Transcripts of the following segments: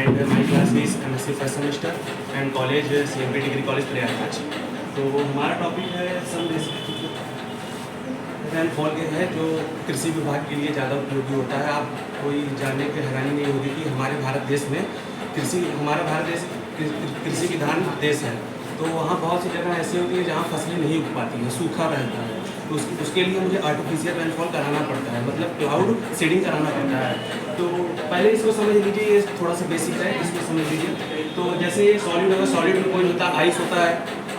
and my class is MSc first semester and college CMP degree college Prayagraj. तो हमारा topic है सम rainfall के है जो कृषि विभाग के लिए ज़्यादा उपयोगी होता है। आप कोई जानने की हैरानी नहीं होगी कि हमारे भारत देश में हमारा भारत देश कृषि प्रधान देश है। तो वहाँ बहुत सी जगह ऐसी होती है जहाँ फसलें नहीं उग पाती हैं, सूखा रहता है। तो उसके लिए मुझे आर्टिफिशियल रेनफॉल कराना पड़ता है, मतलब क्लाउड सीडिंग कराना पड़ता है। तो पहले इसको समझ लीजिए, ये थोड़ा सा बेसिक है, इसको समझ लीजिए। तो जैसे ये सॉलिड होगा, सॉलिड में कोई होता है आइस होता है।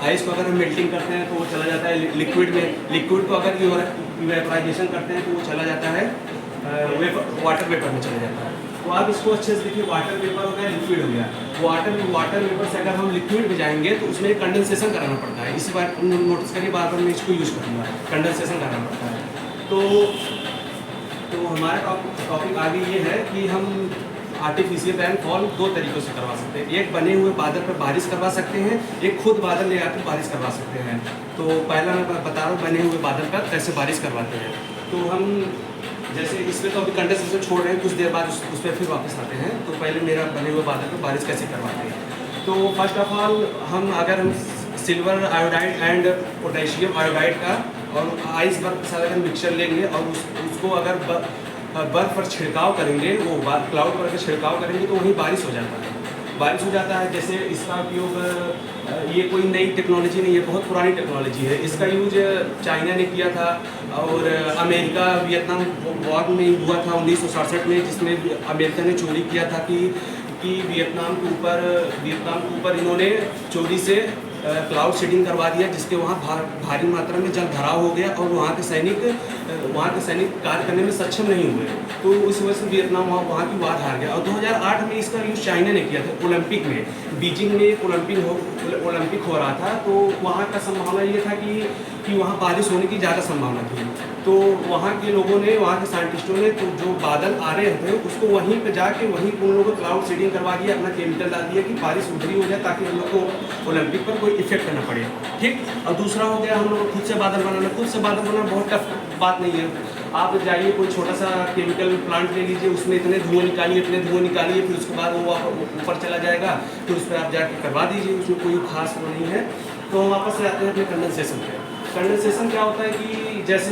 आइस को अगर हम मेल्टिंग करते हैं तो वो चला जाता है लिक्विड में। लिक्विड को अगर इवेपोराइजेशन करते हैं तो वो चला जाता है वाटर वेपर में चला जाता है। तो आप इसको अच्छे से देखिए, वाटर वेपर हो गया, लिक्विड हो गया। वाटर वेपर से अगर हम लिक्विड में जाएंगे तो उसमें कंडेंसेशन कराना पड़ता है। इसी बार नोटिस करिए, बार बार मैं इसको यूज़ करूँगा, कंडेंसेशन कराना पड़ता है। तो हमारा टॉपिक आगे ये है कि हम आर्टिफिशियल रेनफॉल दो तरीक़ों से करवा सकते हैं। एक बने हुए बादल पर बारिश करवा सकते हैं, एक खुद बादल ले आकर बारिश करवा सकते हैं। तो पहला मैं बता रहा हूँ बने हुए बादल पर कैसे बारिश करवाते हैं। तो हम जैसे इसमें तो अभी कंडेंसेशन छोड़ रहे हैं, कुछ देर बाद उस पर फिर वापस आते हैं। तो पहले मेरा बने हुए बादल पर बारिश कैसे करवाते हैं। तो फर्स्ट ऑफ ऑल अगर हम silver iodide and potassium iodide का और आइस बर्फ के साथ अगर मिक्सचर लेंगे और उसको अगर बर्फ पर छिड़काव करेंगे, वो क्लाउड पर अगर छिड़काव करेंगे तो वहीं बारिश हो जाता है। जैसे इसका उपयोग ये कोई नई टेक्नोलॉजी नहीं है, बहुत पुरानी टेक्नोलॉजी है। इसका यूज चाइना ने किया था और अमेरिका वियतनाम वॉर में हुआ था 1967 में, जिसमें अमेरिका ने चोरी किया था कि वियतनाम के ऊपर इन्होंने चोरी से क्लाउड सीडिंग करवा दिया, जिसके वहाँ भारी मात्रा में जल भराव हो गया और वहाँ के सैनिक कार्य करने में सक्षम नहीं हुए। तो उस वजह से वियतनाम वहाँ की वार हार गया। और 2008 में इसका यूज़ चाइना ने किया था ओलंपिक में। बीजिंग में एक ओलंपिक हो रहा था, तो वहाँ का संभावना ये था कि वहाँ बारिश होने की ज़्यादा संभावना थी। तो वहाँ के लोगों ने, वहाँ के साइंटिस्टों ने तो जो बादल आ रहे थे उसको वहीं पे जाके वहीं उन लोगों को क्लाउड सीडिंग करवा दिया, अपना केमिकल डाल दिया कि बारिश उधरी हो जाए ताकि हम लोग को ओलंपिक पर कोई इफेक्ट करना पड़े। ठीक। और दूसरा हो गया हम लोग खुद से बादल बनाना। खुद से बादल बनाना बहुत टफ बात नहीं है। आप जाइए कोई छोटा सा केमिकल प्लांट ले लीजिए, उसमें इतने धुआं निकालिए, फिर उसके बाद वो ऊपर चला जाएगा, फिर उस पर आप जाके करवा दीजिए, उसमें कोई खास वो नहीं है। तो हम वापस से आते हैं अपने कंडेंसेशन पे। कंडेंसेशन क्या होता है कि जैसे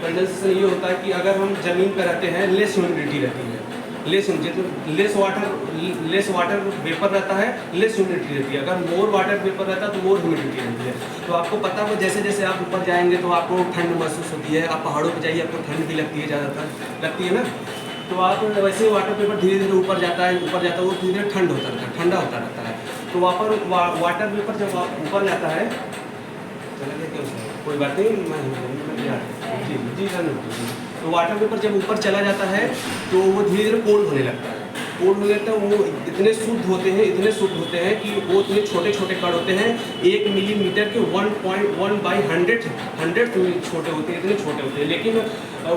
कंडेंसेशन ये होता है कि अगर हम ज़मीन पर रहते हैं, लेस ह्यूमिडिटी रहती है, लेस वाटर वेपर रहता है, लेस ह्यूमिडिटी रहती है। अगर मोर वाटर वेपर रहता है तो मोर ह्यूमिडिटी रहती है। तो आपको पता हो जैसे आप ऊपर जाएंगे तो आपको ठंड महसूस होती है। आप पहाड़ों पर जाइए, आपको ठंड भी लगती है, ज़्यादातर लगती है ना। तो आप वैसे वाटर वेपर धीरे धीरे ऊपर जाता है, वो धीरे धीरे ठंडा होता रहता है। तो वाटर वेपर जब ऊपर जाता है, कोई बात नहीं, जी सर। तो वाटर वेपर जब ऊपर चला जाता है तो वो धीरे धीरे कोल्ड होने लगता है। वो इतने शुद्ध होते हैं कि वो इतने छोटे छोटे कण होते हैं, 1 मिलीमीटर के 1/100 छोटे होते हैं, इतने छोटे होते हैं। लेकिन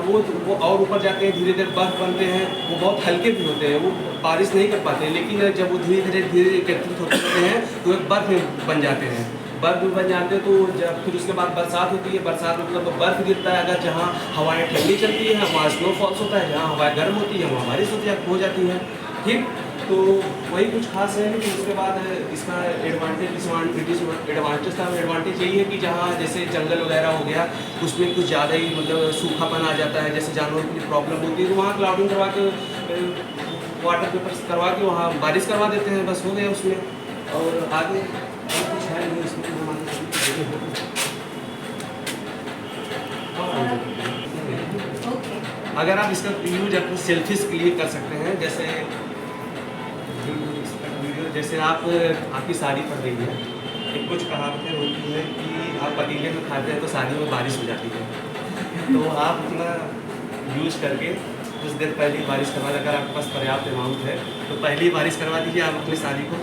वो और ऊपर जाते हैं, धीरे धीरे बर्फ बनते हैं। वो बहुत हल्के भी होते हैं, वो बारिश नहीं कर पाते, लेकिन जब वो धीरे धीरे एकत्रित होते हैं तो एक बर्फ में बन जाते हैं। तो जब फिर उसके बाद बरसात होती है, बरसात मतलब बर्फ़ गिरता है। अगर जहाँ हवाएं ठंडी चलती है वहाँ स्नोफॉल्स होता है, जहाँ हवाएं गर्म होती है वहाँ बारिश हो जाती है। ठीक। तो वही कुछ खास है। लेकिन उसके बाद इसका एडवांटेज था। एडवांटेज यही है कि जहाँ जैसे जंगल वगैरह हो गया, उसमें कुछ ज़्यादा ही मतलब सूखापन आ जाता है, जैसे जानवरों की प्रॉब्लम होती है, तो वहाँ क्लाउडिंग करवा के वाटर पेपर करवा के वहाँ बारिश करवा देते हैं, बस हो गया उसमें। और आगे कुछ है नहीं इसमें। अगर आप इसका यूज अपने सेल्फीज के लिए कर सकते हैं, जैसे आपकी शादी पड़ रही है, एक कुछ कहावतें होती है कि आप पतीले में खाते हैं तो शादी में बारिश हो जाती है। तो आप अपना यूज करके कुछ देर पहले ही बारिश करवा, अगर आपके पास पर्याप्त अमाउंट है तो पहले ही बारिश करवा दीजिए, आप अपनी शादी को